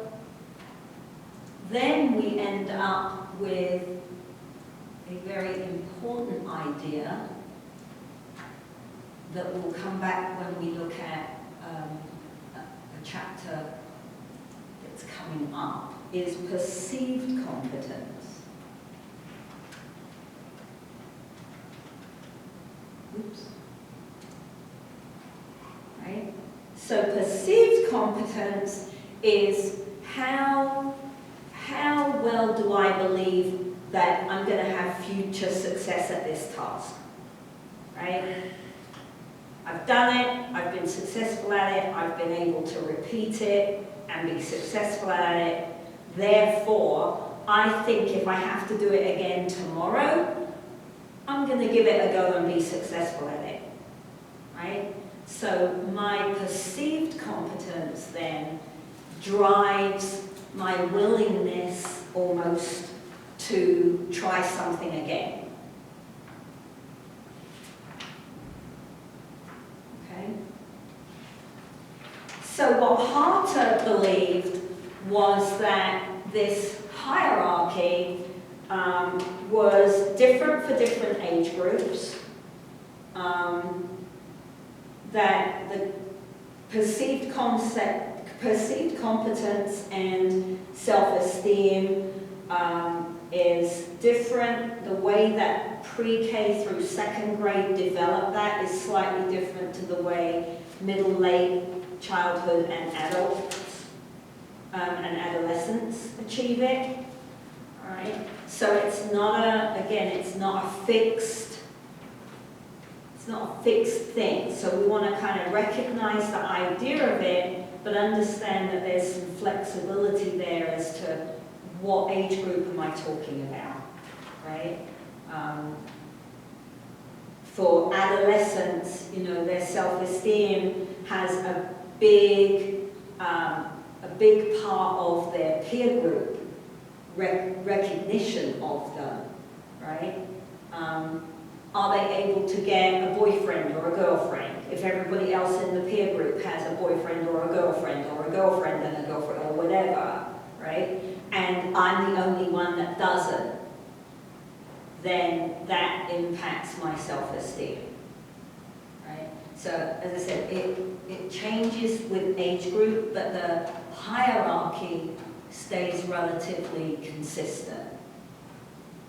then we end up with a very important idea that will come back when we look at a chapter that's coming up, is perceived competence. Oops. Right? So perceived competence is how well do I believe that I'm going to have future success at this task, right? I've done it, I've been successful at it, I've been able to repeat it and be successful at it. Therefore, I think if I have to do it again tomorrow, I'm going to give it a go and be successful at it, right? So my perceived competence then drives my willingness almost to try something again. Okay? So what Harter believed was that this hierarchy was different for different age groups, that the perceived competence and self-esteem is different. The way that pre-K through second grade develop that is slightly different to the way middle, late childhood and adults and adolescents achieve it. All right. So it's not it's not a fixed thing. So we want to kind of recognize the idea of it, but understand that there's some flexibility there as to what age group am I talking about, right? For adolescents, you know, their self-esteem has a big part of their peer group recognition of them, right? Are they able to get a boyfriend or a girlfriend if everybody else in the peer group has a boyfriend or a girlfriend and a girlfriend or whatever, right? And I'm the only one that doesn't, then that impacts my self-esteem, right? So as I said, it changes with age group, but the hierarchy stays relatively consistent.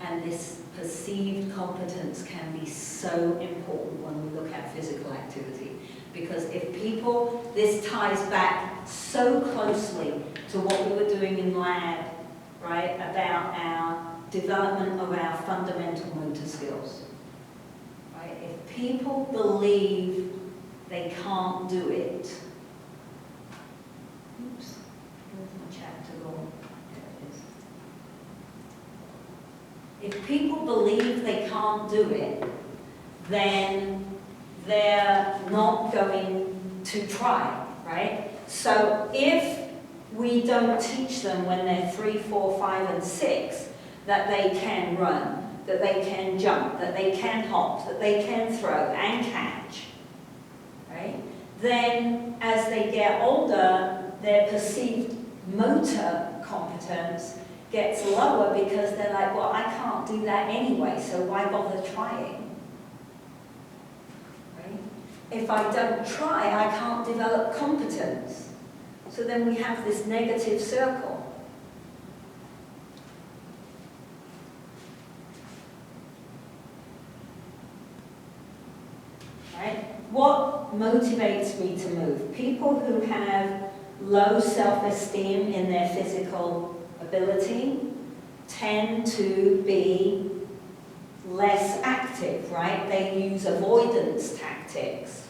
And this perceived competence can be so important when we look at physical activity. Because if people, this ties back so closely to what we were doing in lab, right, about our development of our fundamental motor skills. Right? If people believe they can't do it, oops, where's my chapter gone? If people believe they can't do it, then they're not going to try, right? So if we don't teach them when they're 3, 4, 5, and 6 that they can run, that they can jump, that they can hop, that they can throw and catch, right? Then as they get older, their perceived motor competence gets lower because they're like, well, I can't do that anyway, so why bother trying? Right? If I don't try, I can't develop competence. So then we have this negative circle. Right? What motivates me to move? People who have low self-esteem in their physical ability tend to be less active, right? They use avoidance tactics.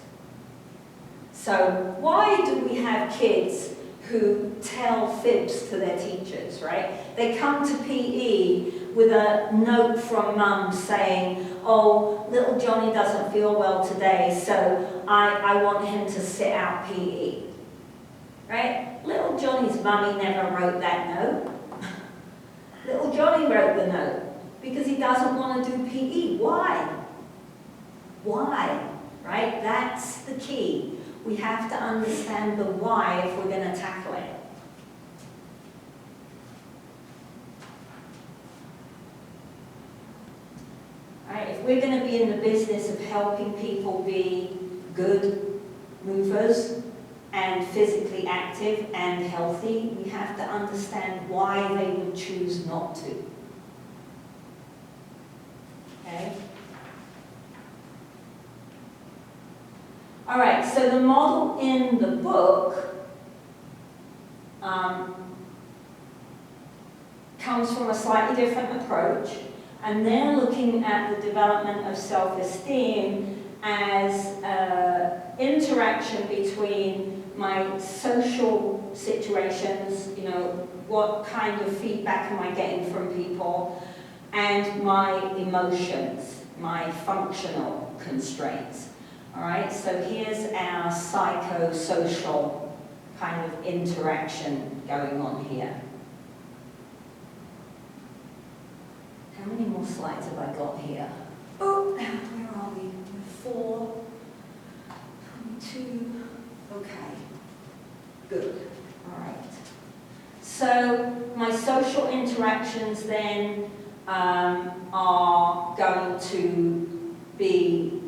So why do we have kids who tell fibs to their teachers, right? They come to PE with a note from mum saying, oh, little Johnny doesn't feel well today, so I want him to sit out PE, right? Little Johnny's mummy never wrote that note. Little Johnny wrote the note because he doesn't want to do PE. Why? Why? Right? That's the key. We have to understand the why if we're going to tackle it. Right? If we're going to be in the business of helping people be good movers and physically active and healthy, we have to understand why they would choose not to. Okay? All right, so the model in the book comes from a slightly different approach, and they're looking at the development of self-esteem as interaction between my social situations, you know, what kind of feedback am I getting from people, and my emotions, my functional constraints. All right, so here's our psychosocial kind of interaction going on here. How many more slides have I got here? Oh, where are we? 4, 22, okay. Good, all right. So my social interactions then are going to be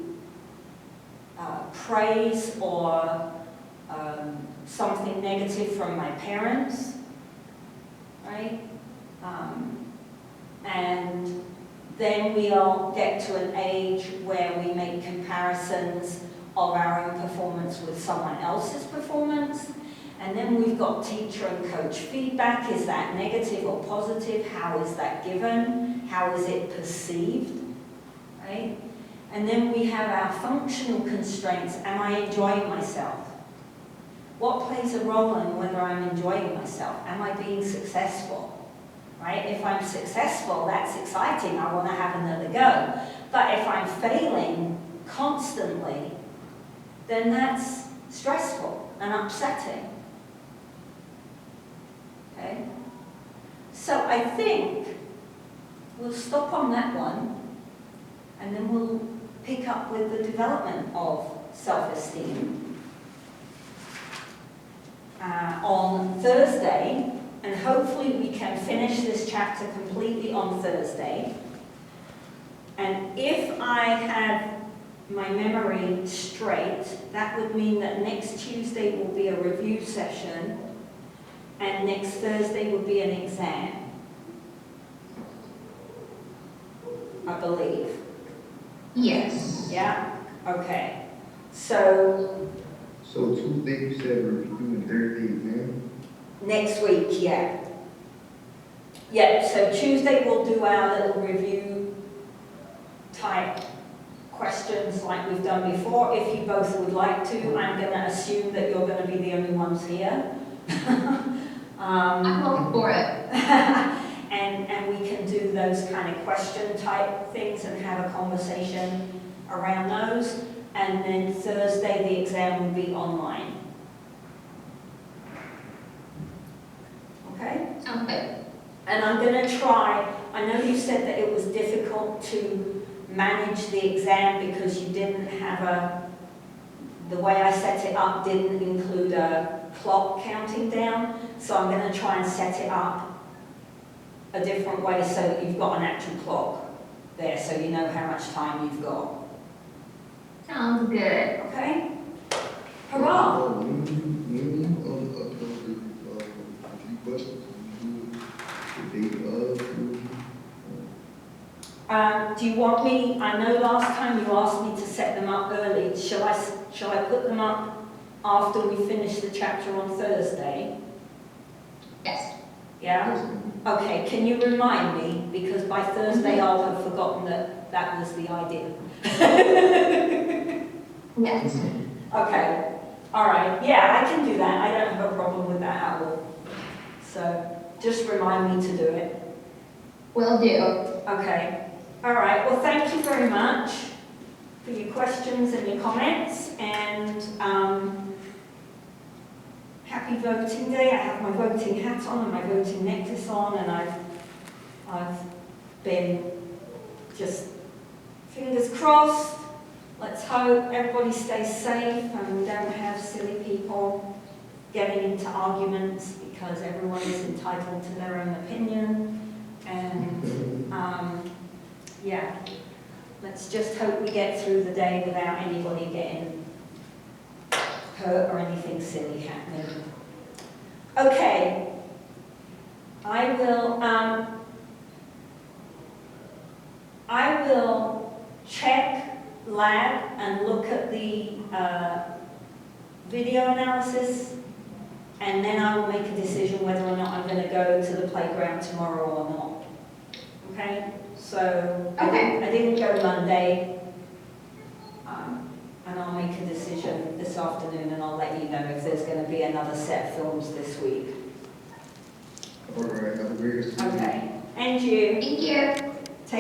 praise or something negative from my parents, right? And then we'll get to an age where we make comparisons of our own performance with someone else's performance. And then we've got teacher and coach feedback. Is that negative or positive? How is that given? How is it perceived? Right? And then we have our functional constraints. Am I enjoying myself? What plays a role in whether I'm enjoying myself? Am I being successful? Right? If I'm successful, that's exciting. I want to have another go. But if I'm failing constantly, then that's stressful and upsetting. Okay? So I think we'll stop on that one, and then we'll pick up with the development of self-esteem on Thursday, and hopefully we can finish this chapter completely on Thursday. And if I have my memory straight, that would mean that next Tuesday will be a review session, and next Thursday will be an exam, I believe. Yes. Yeah? Okay. So Tuesday you said review and Thursday exam? next week, yeah. Yeah, so Tuesday we'll do our little review type questions like we've done before. If you both would like to, I'm going to assume that you're going to be the only ones here. I'm all for it. and we can do those kind of question type things and have a conversation around those. And then Thursday the exam will be online. Okay? Sounds good. And I'm going to try, I know you said that it was difficult to manage the exam because you didn't have the way I set it up didn't include a clock counting down, so I'm going to try and set it up a different way so that you've got an actual clock there so you know how much time you've got. Sounds good. Okay? Hurrah! When you upload the review questions, you do the date of Do you want me, I know last time you asked me to set them up early. Shall I put them up after we finish the chapter on Thursday? Yes. Yeah? Okay, can you remind me? Because by Thursday I'll have forgotten that that was the idea. Yes. Okay, all right. Yeah, I can do that. I don't have a problem with that at all. So just remind me to do it. Will do. Okay. All right. Well, thank you very much for your questions and your comments. And happy voting day. I have my voting hat on and my voting necklace on, and I've I've been just fingers crossed. Let's hope everybody stays safe and we don't have silly people getting into arguments because everyone is entitled to their own opinion. And yeah, let's just hope we get through the day without anybody getting hurt or anything silly happening. Okay, I will check lab and look at the video analysis, and then I will make a decision whether or not I'm going to go to the playground tomorrow or not. Okay? So Okay. I didn't go Monday, and I'll make a decision this afternoon, and I'll let you know if there's going to be another set of films this week. All right, have a great rest of the week. Okay. And you. Thank you.